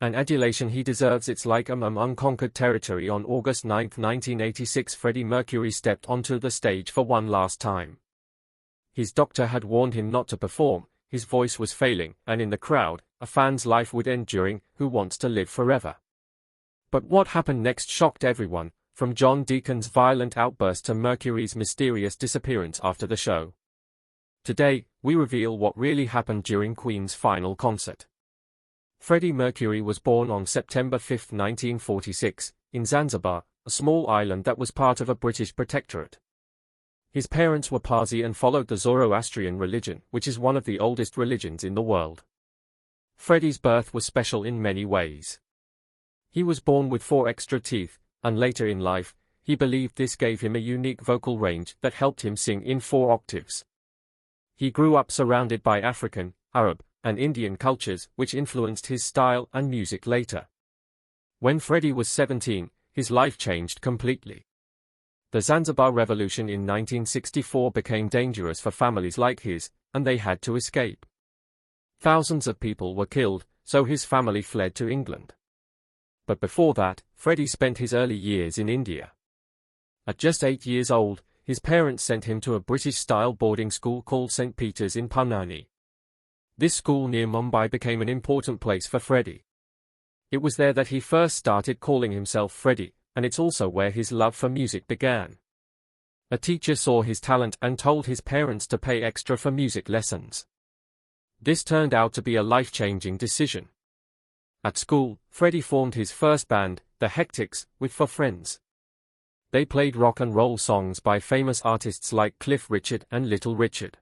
An adulation he deserves. It's like unconquered territory. On August 9, 1986, Freddie Mercury stepped onto the stage for one last time. His doctor had warned him not to perform, his voice was failing, and in the crowd, a fan's life would end during Who Wants to Live Forever. But what happened next shocked everyone, from John Deacon's violent outburst to Mercury's mysterious disappearance after the show. Today, we reveal what really happened during Queen's final concert. Freddie Mercury was born on September 5, 1946, in Zanzibar, a small island that was part of a British protectorate. His parents were Parsi and followed the Zoroastrian religion, which is one of the oldest religions in the world. Freddie's birth was special in many ways. He was born with 4 extra teeth, and later in life, he believed this gave him a unique vocal range that helped him sing in 4 octaves. He grew up surrounded by African, Arab, and Indian cultures, which influenced his style and music later. When Freddie was 17, his life changed completely. The Zanzibar Revolution in 1964 became dangerous for families like his, and they had to escape. Thousands of people were killed, so his family fled to England. But before that, Freddie spent his early years in India. At just 8 years old, his parents sent him to a British-style boarding school called St. Peter's in Punani. This school near Mumbai became an important place for Freddie. It was there that he first started calling himself Freddie, and it's also where his love for music began. A teacher saw his talent and told his parents to pay extra for music lessons. This turned out to be a life-changing decision. At school, Freddie formed his first band, the Hectics, with 4 friends. They played rock and roll songs by famous artists like Cliff Richard and Little Richard.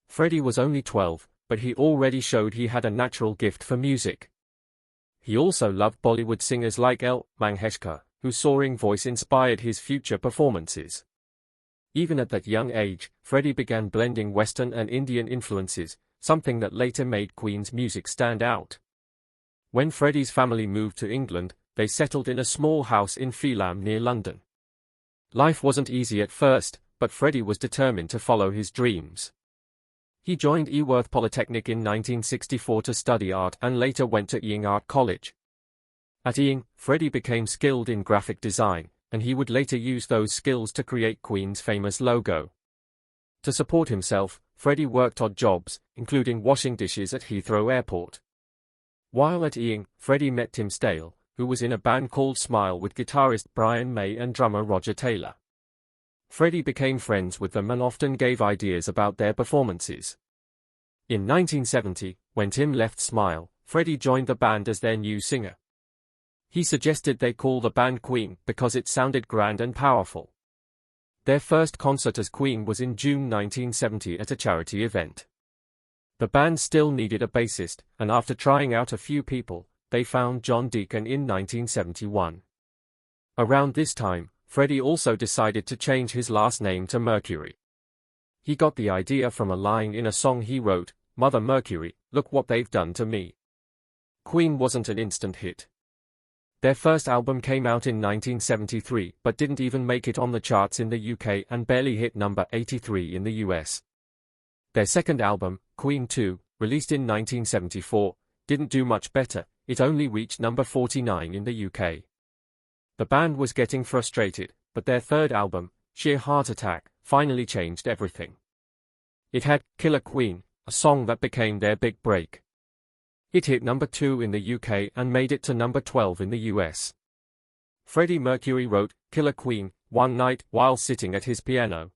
Freddie was only 12, but he already showed he had a natural gift for music. He also loved Bollywood singers like L. Mangeshkar, whose soaring voice inspired his future performances. Even at that young age, Freddie began blending Western and Indian influences, something that later made Queen's music stand out. When Freddie's family moved to England, they settled in a small house in Phelan near London. Life wasn't easy at first, but Freddie was determined to follow his dreams. He joined Eworth Polytechnic in 1964 to study art and later went to Ealing Art College. At Ealing, Freddie became skilled in graphic design, and he would later use those skills to create Queen's famous logo. To support himself, Freddie worked odd jobs, including washing dishes at Heathrow Airport. While at Ealing, Freddie met Tim Stale, who was in a band called Smile with guitarist Brian May and drummer Roger Taylor. Freddie became friends with them and often gave ideas about their performances. In 1970, when Tim left Smile, Freddie joined the band as their new singer. He suggested they call the band Queen because it sounded grand and powerful. Their first concert as Queen was in June 1970 at a charity event. The band still needed a bassist, and after trying out a few people, they found John Deacon in 1971. Around this time, Freddie also decided to change his last name to Mercury. He got the idea from a line in a song he wrote, "Mother Mercury, look what they've done to me." Queen wasn't an instant hit. Their first album came out in 1973 but didn't even make it on the charts in the UK and barely hit number 83 in the US. Their second album, Queen 2, released in 1974, didn't do much better, it only reached number 49 in the UK. The band was getting frustrated, but their third album, Sheer Heart Attack, finally changed everything. It had Killer Queen, a song that became their big break. It hit number 2 in the UK and made it to number 12 in the US. Freddie Mercury wrote Killer Queen one night while sitting at his piano.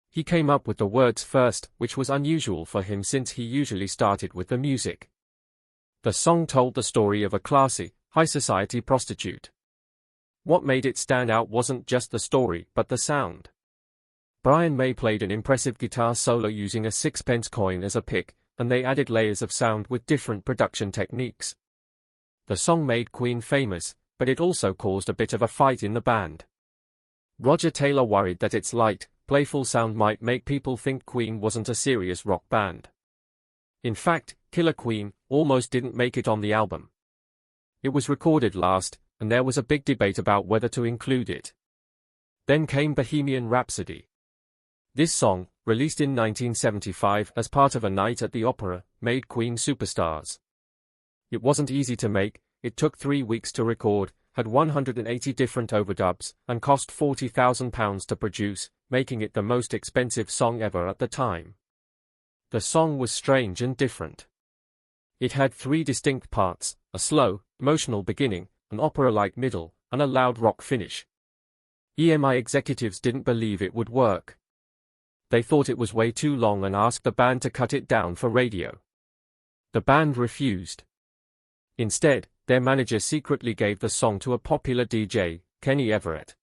He came up with the words first, which was unusual for him since he usually started with the music. The song told the story of a classy, high-society prostitute. What made it stand out wasn't just the story, but the sound. Brian May played an impressive guitar solo using a 6-pence coin as a pick, and they added layers of sound with different production techniques. The song made Queen famous, but it also caused a bit of a fight in the band. Roger Taylor worried that its light, playful sound might make people think Queen wasn't a serious rock band. In fact, Killer Queen almost didn't make it on the album. It was recorded last, and there was a big debate about whether to include it. Then came Bohemian Rhapsody. This song, released in 1975 as part of a night at the opera, made Queen superstars. It wasn't easy to make, it took 3 weeks to record, had 180 different overdubs, and cost £40,000 to produce, making it the most expensive song ever at the time. The song was strange and different. It had 3 distinct parts, a slow, emotional beginning, an opera-like middle, and a loud rock finish. EMI executives didn't believe it would work. They thought it was way too long and asked the band to cut it down for radio. The band refused. Instead, their manager secretly gave the song to a popular DJ, Kenny Everett.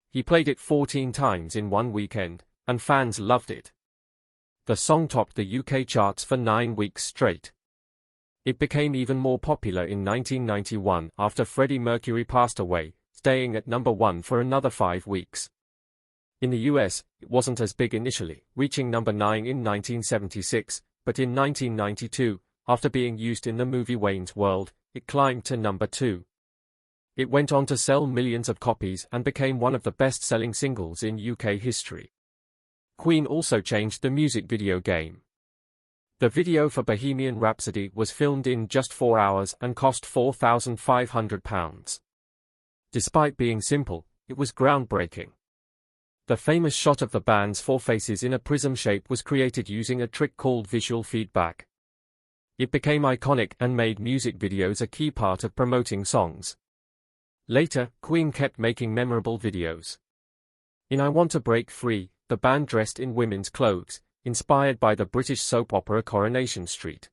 He played it 14 times in one weekend, and fans loved it. The song topped the UK charts for 9 weeks straight. It became even more popular in 1991 after Freddie Mercury passed away, staying at number 1 for another 5 weeks. In the US, it wasn't as big initially, reaching number 9 in 1976, but in 1992, after being used in the movie Wayne's World, it climbed to number 2. It went on to sell millions of copies and became one of the best-selling singles in UK history. Queen also changed the music video game. The video for Bohemian Rhapsody was filmed in just 4 hours and cost £4,500. Despite being simple, it was groundbreaking. The famous shot of the band's 4 faces in a prism shape was created using a trick called visual feedback. It became iconic and made music videos a key part of promoting songs. Later, Queen kept making memorable videos. In I Want to Break Free, the band dressed in women's clothes, inspired by the British soap opera Coronation Street.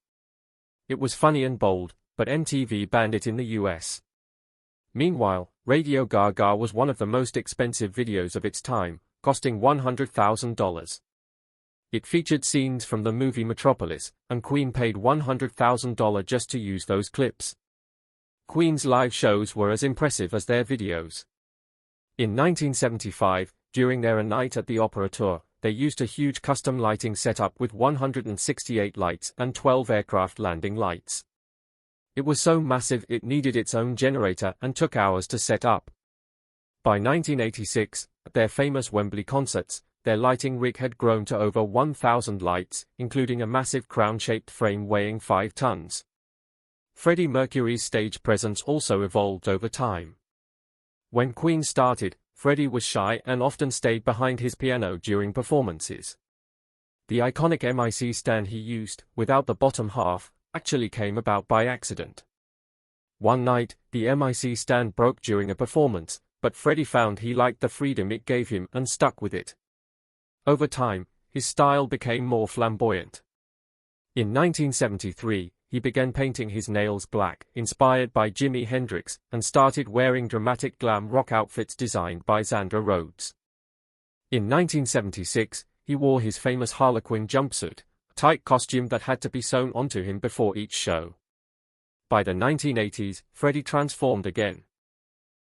It was funny and bold, but MTV banned it in the US. Meanwhile, Radio Gaga was one of the most expensive videos of its time, costing $100,000. It featured scenes from the movie Metropolis, and Queen paid $100,000 just to use those clips. Queen's live shows were as impressive as their videos. In 1975, during their A Night at the Opera tour, they used a huge custom lighting setup with 168 lights and 12 aircraft landing lights. It was so massive it needed its own generator and took hours to set up. By 1986, at their famous Wembley concerts, their lighting rig had grown to over 1,000 lights, including a massive crown-shaped frame weighing 5 tons. Freddie Mercury's stage presence also evolved over time. When Queen started, Freddie was shy and often stayed behind his piano during performances. The iconic MIC stand he used, without the bottom half, actually came about by accident. One night, the MIC stand broke during a performance, but Freddie found he liked the freedom it gave him and stuck with it. Over time, his style became more flamboyant. In 1973, he began painting his nails black, inspired by Jimi Hendrix, and started wearing dramatic glam rock outfits designed by Xander Rhodes. In 1976, he wore his famous Harlequin jumpsuit, a tight costume that had to be sewn onto him before each show. By the 1980s, Freddie transformed again.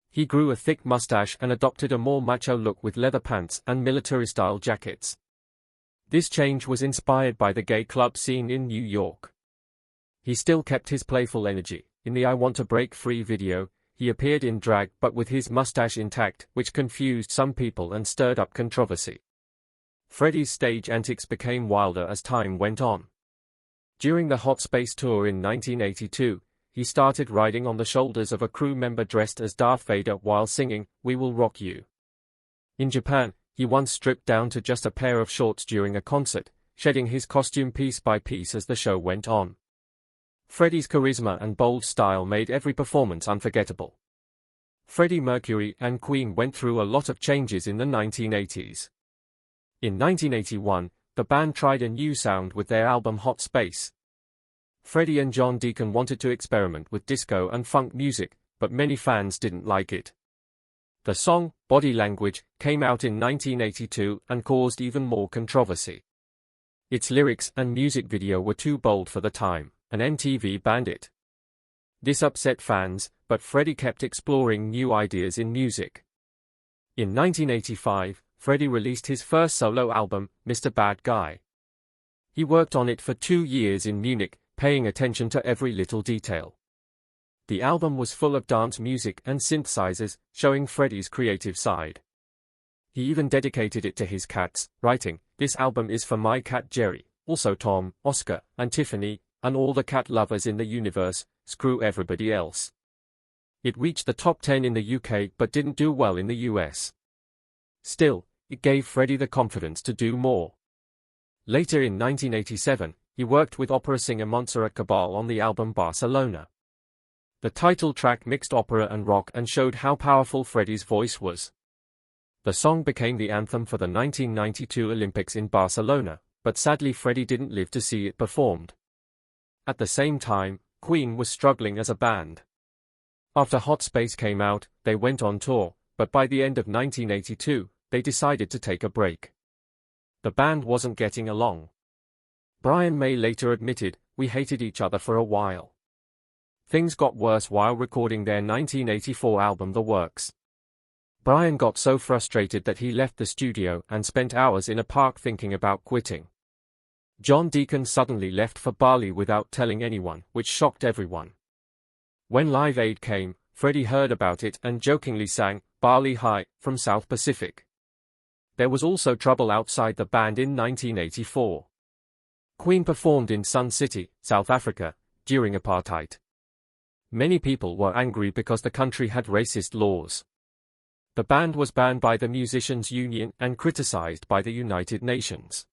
He grew a thick mustache and adopted a more macho look with leather pants and military-style jackets. This change was inspired by the gay club scene in New York. He still kept his playful energy. In the I Want to Break Free video, he appeared in drag but with his mustache intact, which confused some people and stirred up controversy. Freddie's stage antics became wilder as time went on. During the Hot Space Tour in 1982, he started riding on the shoulders of a crew member dressed as Darth Vader while singing, "We Will Rock You." In Japan, he once stripped down to just a pair of shorts during a concert, shedding his costume piece by piece as the show went on. Freddie's charisma and bold style made every performance unforgettable. Freddie Mercury and Queen went through a lot of changes in the 1980s. In 1981, the band tried a new sound with their album Hot Space. Freddie and John Deacon wanted to experiment with disco and funk music, but many fans didn't like it. The song, Body Language, came out in 1982 and caused even more controversy. Its lyrics and music video were too bold for the time, and MTV banned it. This upset fans, but Freddie kept exploring new ideas in music. In 1985, Freddie released his first solo album, Mr. Bad Guy. He worked on it for 2 years in Munich, paying attention to every little detail. The album was full of dance music and synthesizers, showing Freddie's creative side. He even dedicated it to his cats, writing, "This album is for my cat Jerry, also Tom, Oscar, and Tiffany, and all the cat lovers in the universe. Screw Everybody Else. It reached the top 10 in the UK but didn't do well in the US. Still, it gave Freddie the confidence to do more. Later in 1987, he worked with opera singer Montserrat Cabal on the album Barcelona. The title track mixed opera and rock and showed how powerful Freddie's voice was. The song became the anthem for the 1992 Olympics in Barcelona, but sadly Freddie didn't live to see it performed. At the same time, Queen was struggling as a band. After Hot Space came out, they went on tour, but by the end of 1982, they decided to take a break. The band wasn't getting along. Brian May later admitted, "We hated each other for a while." Things got worse while recording their 1984 album The Works. Brian got so frustrated that he left the studio and spent hours in a park thinking about quitting. John Deacon suddenly left for Bali without telling anyone, which shocked everyone. When Live Aid came, Freddie heard about it and jokingly sang, "Bali High," from South Pacific. There was also trouble outside the band in 1984. Queen performed in Sun City, South Africa, during apartheid. Many people were angry because the country had racist laws. The band was banned by the Musicians' Union and criticized by the United Nations.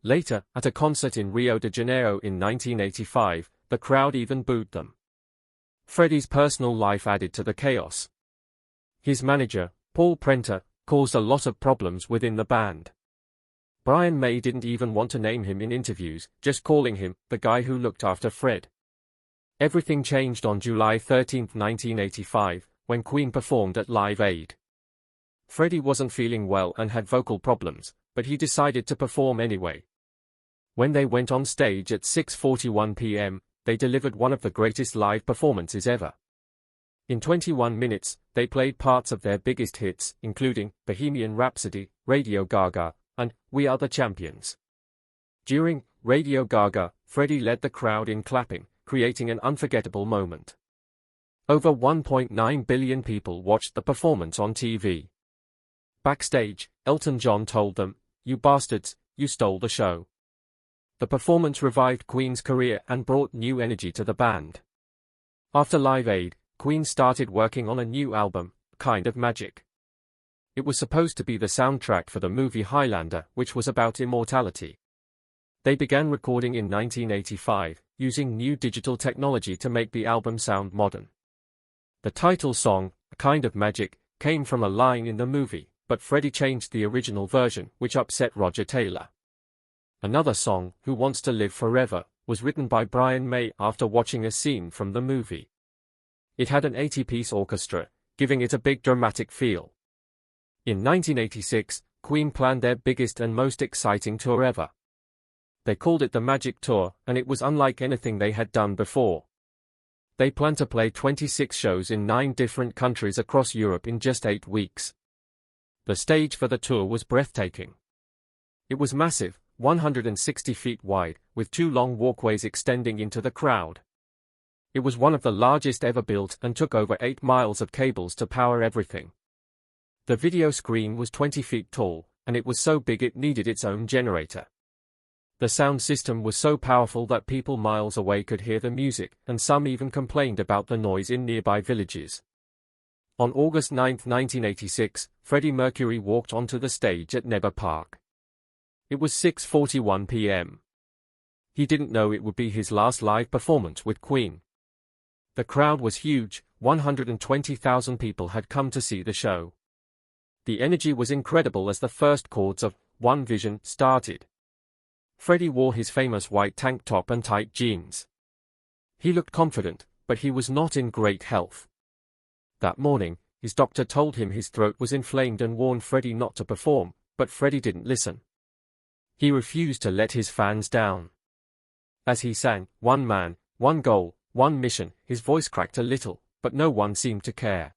Later, at a concert in Rio de Janeiro in 1985, the crowd even booed them. Freddie's personal life added to the chaos. His manager, Paul Prenter, caused a lot of problems within the band. Brian May didn't even want to name him in interviews, just calling him the guy who looked after Fred. Everything changed on July 13, 1985, when Queen performed at Live Aid. Freddie wasn't feeling well and had vocal problems, but he decided to perform anyway. When they went on stage at 6:41 p.m., they delivered one of the greatest live performances ever. In 21 minutes, they played parts of their biggest hits, including Bohemian Rhapsody, Radio Gaga, and We Are the Champions. During Radio Gaga, Freddie led the crowd in clapping, creating an unforgettable moment. Over 1.9 billion people watched the performance on TV. Backstage, Elton John told them, "You bastards, you stole the show." The performance revived Queen's career and brought new energy to the band. After Live Aid, Queen started working on a new album, Kind of Magic. It was supposed to be the soundtrack for the movie Highlander, which was about immortality. They began recording in 1985, using new digital technology to make the album sound modern. The title song, Kind of Magic, came from a line in the movie, but Freddie changed the original version, which upset Roger Taylor. Another song, Who Wants to Live Forever, was written by Brian May after watching a scene from the movie. It had an 80-piece orchestra, giving it a big dramatic feel. In 1986, Queen planned their biggest and most exciting tour ever. They called it the Magic Tour, and it was unlike anything they had done before. They planned to play 26 shows in 9 different countries across Europe in just 8 weeks. The stage for the tour was breathtaking. It was massive, 160 feet wide, with 2 long walkways extending into the crowd. It was one of the largest ever built and took over 8 miles of cables to power everything. The video screen was 20 feet tall, and it was so big it needed its own generator. The sound system was so powerful that people miles away could hear the music, and some even complained about the noise in nearby villages. On August 9, 1986, Freddie Mercury walked onto the stage at Nebber Park. It was 6:41 p.m. He didn't know it would be his last live performance with Queen. The crowd was huge, 120,000 people had come to see the show. The energy was incredible as the first chords of One Vision started. Freddie wore his famous white tank top and tight jeans. He looked confident, but he was not in great health. That morning, his doctor told him his throat was inflamed and warned Freddie not to perform, but Freddie didn't listen. He refused to let his fans down. As he sang, "One man, one goal, one mission," his voice cracked a little, but no one seemed to care.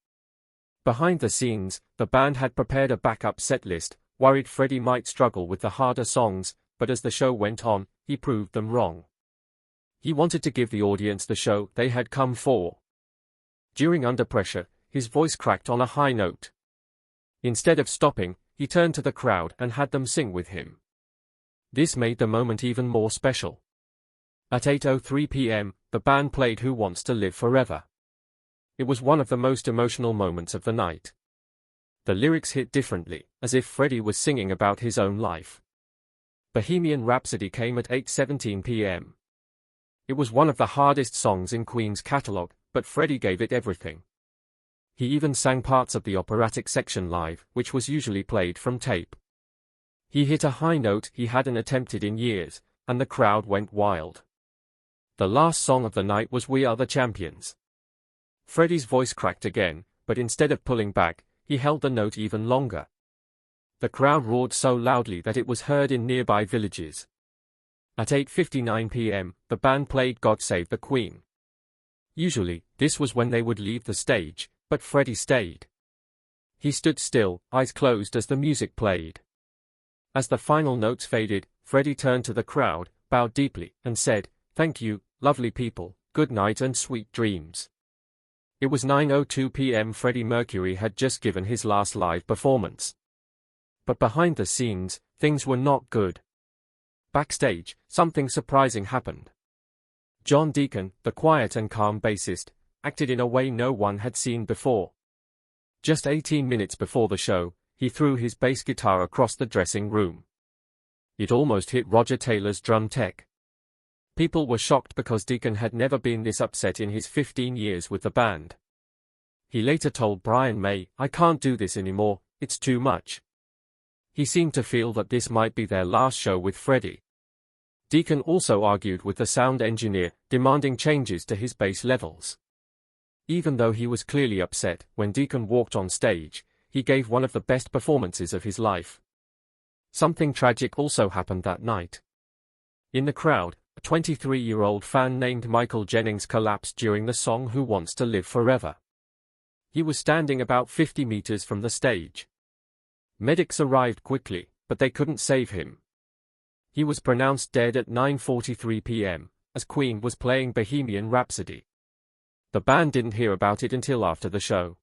Behind the scenes, the band had prepared a backup set list, worried Freddie might struggle with the harder songs, but as the show went on, he proved them wrong. He wanted to give the audience the show they had come for. During Under Pressure, his voice cracked on a high note. Instead of stopping, he turned to the crowd and had them sing with him. This made the moment even more special. At 8:03 p.m., the the band played Who Wants to Live Forever. It was one of the most emotional moments of the night. The lyrics hit differently, as if Freddie was singing about his own life. Bohemian Rhapsody came at 8:17 p.m. It was one of the hardest songs in Queen's catalogue, but Freddie gave it everything. He even sang parts of the operatic section live, which was usually played from tape. He hit a high note he hadn't attempted in years, and the crowd went wild. The last song of the night was We Are the Champions. Freddie's voice cracked again, but instead of pulling back, he held the note even longer. The crowd roared so loudly that it was heard in nearby villages. At 8:59 p.m., the band played God Save the Queen. Usually, this was when they would leave the stage, but Freddie stayed. He stood still, eyes closed as the music played. As the final notes faded, Freddie turned to the crowd, bowed deeply, and said, "Thank you, lovely people, good night and sweet dreams." It was 9:02 p.m. Freddie Mercury had just given his last live performance. But behind the scenes, things were not good. Backstage, something surprising happened. John Deacon, the quiet and calm bassist, acted in a way no one had seen before. Just 18 minutes before the show, he threw his bass guitar across the dressing room. It almost hit Roger Taylor's drum tech. People were shocked because Deacon had never been this upset in his 15 years with the band. He later told Brian May, "I can't do this anymore, it's too much." He seemed to feel that this might be their last show with Freddie. Deacon also argued with the sound engineer, demanding changes to his bass levels. Even though he was clearly upset, when Deacon walked on stage, he gave one of the best performances of his life. Something tragic also happened that night. In the crowd, a 23-year-old fan named Michael Jennings collapsed during the song Who Wants to Live Forever. He was standing about 50 meters from the stage. Medics arrived quickly, but they couldn't save him. He was pronounced dead at 9:43 p.m., as Queen was playing Bohemian Rhapsody. The band didn't hear about it until after the show.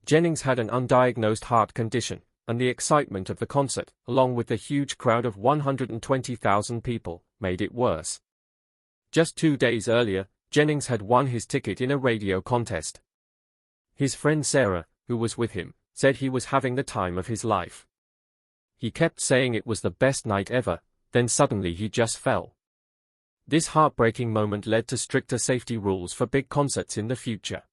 Jennings had an undiagnosed heart condition, and the excitement of the concert, along with the huge crowd of 120,000 people, made it worse. Just 2 days earlier, Jennings had won his ticket in a radio contest. His friend Sarah, who was with him, said he was having the time of his life. He kept saying it was the best night ever, then suddenly he just fell. This heartbreaking moment led to stricter safety rules for big concerts in the future.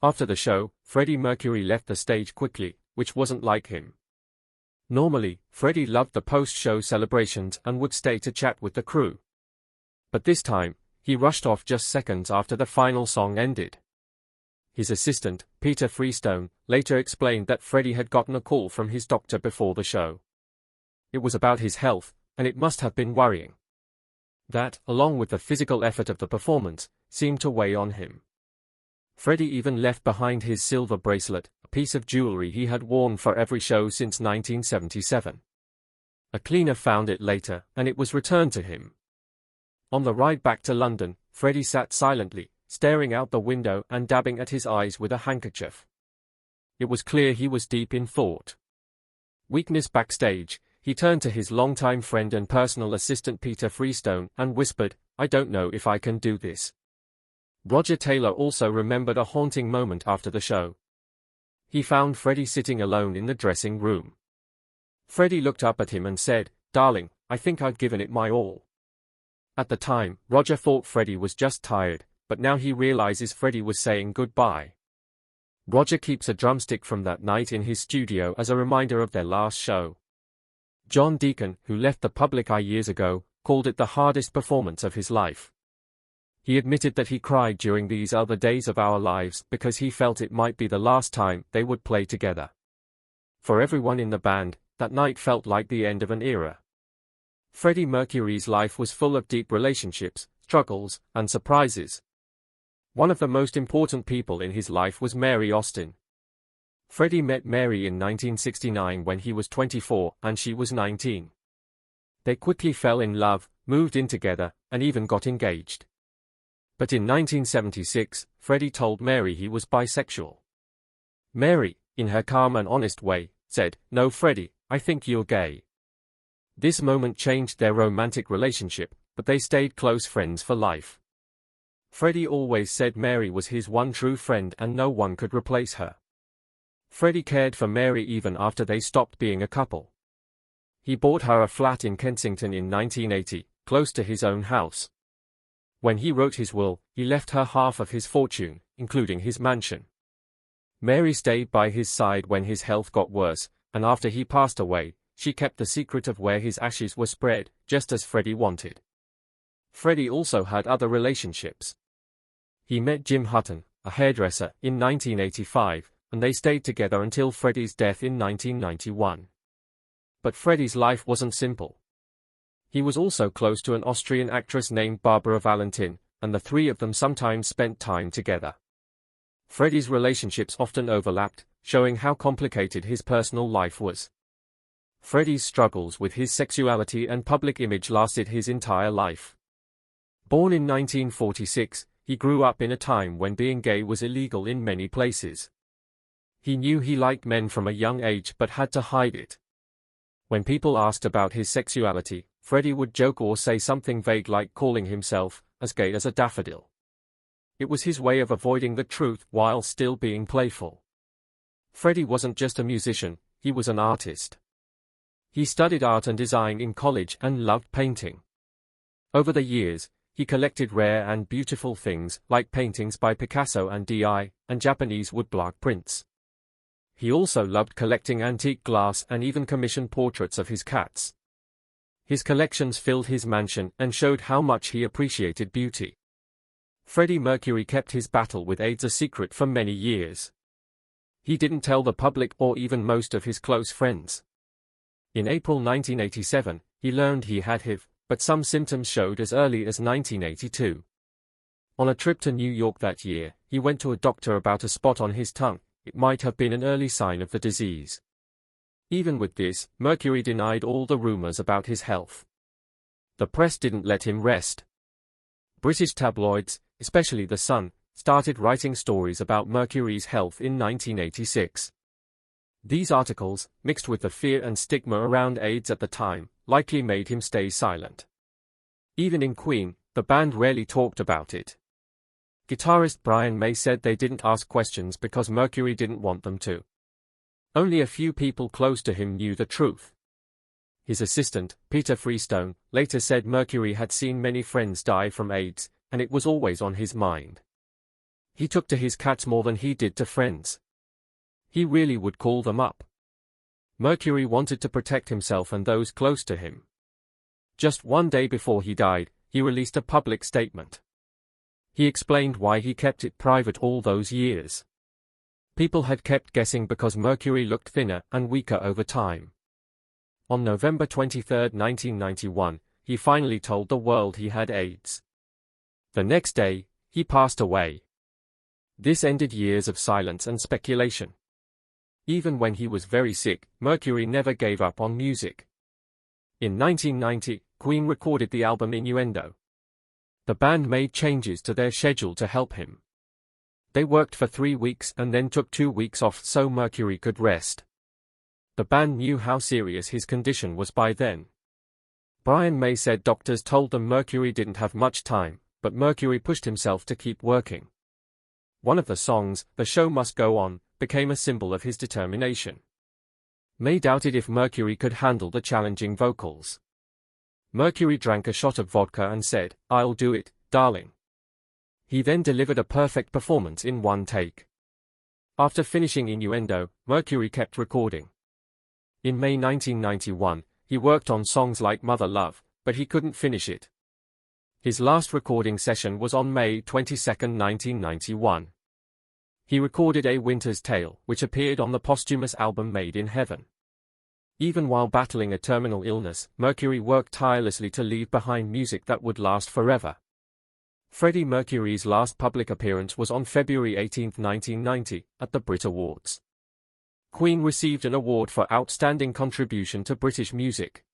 After the show, Freddie Mercury left the stage quickly, which wasn't like him. Normally, Freddie loved the post-show celebrations and would stay to chat with the crew. But this time, he rushed off just seconds after the final song ended. His assistant, Peter Freestone, later explained that Freddie had gotten a call from his doctor before the show. It was about his health, and it must have been worrying. That, along with the physical effort of the performance, seemed to weigh on him. Freddie even left behind his silver bracelet, a piece of jewelry he had worn for every show since 1977. A cleaner found it later, and it was returned to him. On the ride back to London, Freddie sat silently, staring out the window and dabbing at his eyes with a handkerchief. It was clear he was deep in thought. Weakness backstage, he turned to his longtime friend and personal assistant Peter Freestone and whispered, "I don't know if I can do this." Roger Taylor also remembered a haunting moment after the show. He found Freddie sitting alone in the dressing room. Freddie looked up at him and said, "Darling, I think I've given it my all." At the time, Roger thought Freddie was just tired, but now he realizes Freddie was saying goodbye. Roger keeps a drumstick from that night in his studio as a reminder of their last show. John Deacon, who left the public eye years ago, called it the hardest performance of his life. He admitted that he cried during these other days of our lives because he felt it might be the last time they would play together. For everyone in the band, that night felt like the end of an era. Freddie Mercury's life was full of deep relationships, struggles, and surprises. One of the most important people in his life was Mary Austin. Freddie met Mary in 1969 when he was 24 and she was 19. They quickly fell in love, moved in together, and even got engaged. But in 1976, Freddie told Mary he was bisexual. Mary, in her calm and honest way, said, "No, Freddie, I think you're gay." This moment changed their romantic relationship, but they stayed close friends for life. Freddie always said Mary was his one true friend and no one could replace her. Freddie cared for Mary even after they stopped being a couple. He bought her a flat in Kensington in 1980, close to his own house. When he wrote his will, he left her half of his fortune, including his mansion. Mary stayed by his side when his health got worse, and after he passed away, she kept the secret of where his ashes were spread, just as Freddie wanted. Freddie also had other relationships. He met Jim Hutton, a hairdresser, in 1985, and they stayed together until Freddie's death in 1991. But Freddie's life wasn't simple. He was also close to an Austrian actress named Barbara Valentin, and the three of them sometimes spent time together. Freddie's relationships often overlapped, showing how complicated his personal life was. Freddie's struggles with his sexuality and public image lasted his entire life. Born in 1946, he grew up in a time when being gay was illegal in many places. He knew he liked men from a young age but had to hide it. When people asked about his sexuality, Freddie would joke or say something vague like calling himself as gay as a daffodil. It was his way of avoiding the truth while still being playful. Freddie wasn't just a musician, he was an artist. He studied art and design in college and loved painting. Over the years, he collected rare and beautiful things like paintings by Picasso and D.I., and Japanese woodblock prints. He also loved collecting antique glass and even commissioned portraits of his cats. His collections filled his mansion and showed how much he appreciated beauty. Freddie Mercury kept his battle with AIDS a secret for many years. He didn't tell the public or even most of his close friends. In April 1987, he learned he had HIV, but some symptoms showed as early as 1982. On a trip to New York that year, he went to a doctor about a spot on his tongue. It might have been an early sign of the disease. Even with this, Mercury denied all the rumors about his health. The press didn't let him rest. British tabloids, especially The Sun, started writing stories about Mercury's health in 1986. These articles, mixed with the fear and stigma around AIDS at the time, likely made him stay silent. Even in Queen, the band rarely talked about it. Guitarist Brian May said they didn't ask questions because Mercury didn't want them to. Only a few people close to him knew the truth. His assistant, Peter Freestone, later said Mercury had seen many friends die from AIDS, and it was always on his mind. He took to his cats more than he did to friends. He really would call them up. Mercury wanted to protect himself and those close to him. Just one day before he died, he released a public statement. He explained why he kept it private all those years. People had kept guessing because Mercury looked thinner and weaker over time. On November 23, 1991, he finally told the world he had AIDS. The next day, he passed away. This ended years of silence and speculation. Even when he was very sick, Mercury never gave up on music. In 1990, Queen recorded the album Innuendo. The band made changes to their schedule to help him. They worked for 3 weeks and then took 2 weeks off so Mercury could rest. The band knew how serious his condition was by then. Brian May said doctors told them Mercury didn't have much time, but Mercury pushed himself to keep working. One of the songs, The Show Must Go On, became a symbol of his determination. May doubted if Mercury could handle the challenging vocals. Mercury drank a shot of vodka and said, "I'll do it, darling." He then delivered a perfect performance in one take. After finishing Innuendo, Mercury kept recording. In May 1991, he worked on songs like Mother Love, but he couldn't finish it. His last recording session was on May 22, 1991. He recorded A Winter's Tale, which appeared on the posthumous album Made in Heaven. Even while battling a terminal illness, Mercury worked tirelessly to leave behind music that would last forever. Freddie Mercury's last public appearance was on February 18, 1990, at the Brit Awards. Queen received an award for outstanding contribution to British music.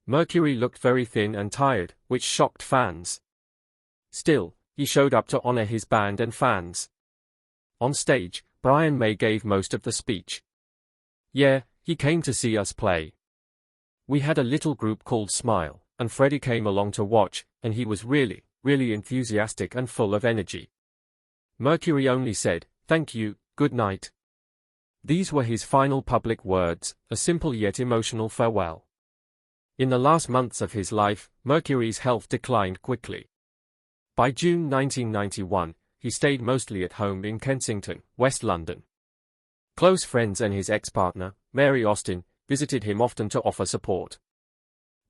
Mercury looked very thin and tired, which shocked fans. Still, he showed up to honor his band and fans. On stage, Brian May gave most of the speech. "Yeah, he came to see us play. We had a little group called Smile, and Freddie came along to watch, and he was really really enthusiastic and full of energy. Mercury only said, "Thank you, good night." These were his final public words, a simple yet emotional farewell. In the last months of his life, Mercury's health declined quickly. By June 1991, he stayed mostly at home in Kensington, West London. Close friends and his ex-partner, Mary Austin, visited him often to offer support.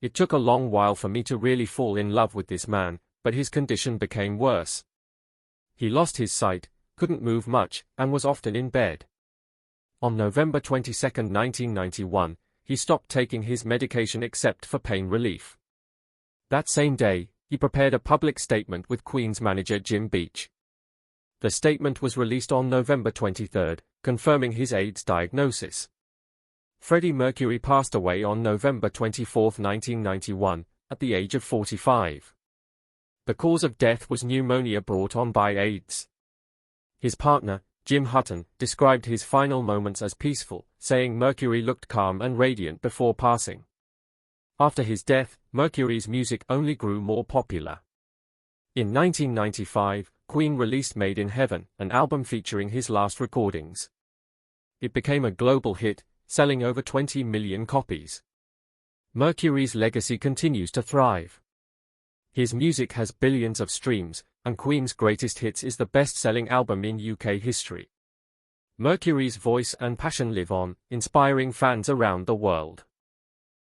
"It took a long while for me to really fall in love with this man, but his condition became worse. He lost his sight, couldn't move much, and was often in bed." On November 22, 1991, he stopped taking his medication except for pain relief. That same day, he prepared a public statement with Queen's manager Jim Beach. The statement was released on November 23, confirming his AIDS diagnosis. Freddie Mercury passed away on November 24, 1991, at the age of 45. The cause of death was pneumonia brought on by AIDS. His partner, Jim Hutton, described his final moments as peaceful, saying Mercury looked calm and radiant before passing. After his death, Mercury's music only grew more popular. In 1995, Queen released Made in Heaven, an album featuring his last recordings. It became a global hit, selling over 20 million copies. Mercury's legacy continues to thrive. His music has billions of streams, and Queen's Greatest Hits is the best-selling album in UK history. Mercury's voice and passion live on, inspiring fans around the world.